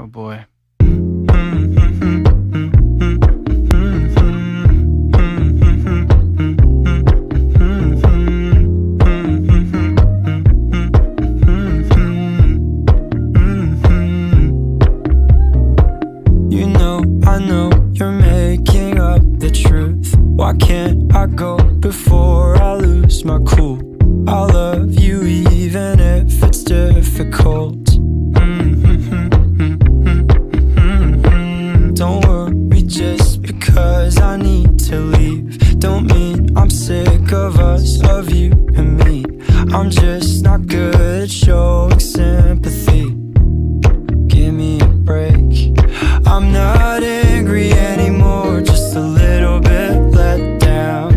Oh boy. I know you're making up the truth. Why can't I go before I lose my cool? I love you even if it's difficult. Don't worry just because I need to leave. Don't mean I'm sick of us, of you and me. I'm just not good at showing sympathy. Give me a break. I'm not angry anymore, just a little bit let down.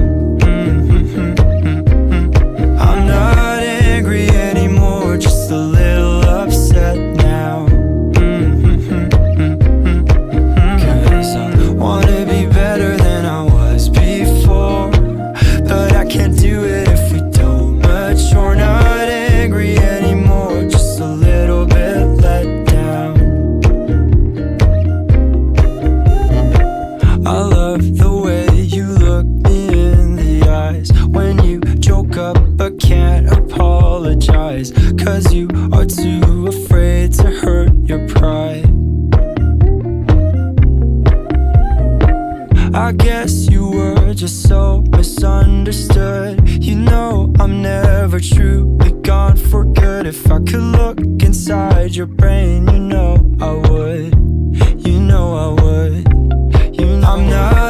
I'm not angry anymore, just a little upset now. Cause I wanna be better than I was before, but I can't do it if we don't mature. Not angry anymore, just a little bit let down. I love the way you look me in the eyes when you joke up but can't apologize, cause you are too afraid to hurt your pride. I guess you were just so misunderstood. You know I'm never truly gone for good. If I could look inside your brain, you know I would. You know I would. I'm not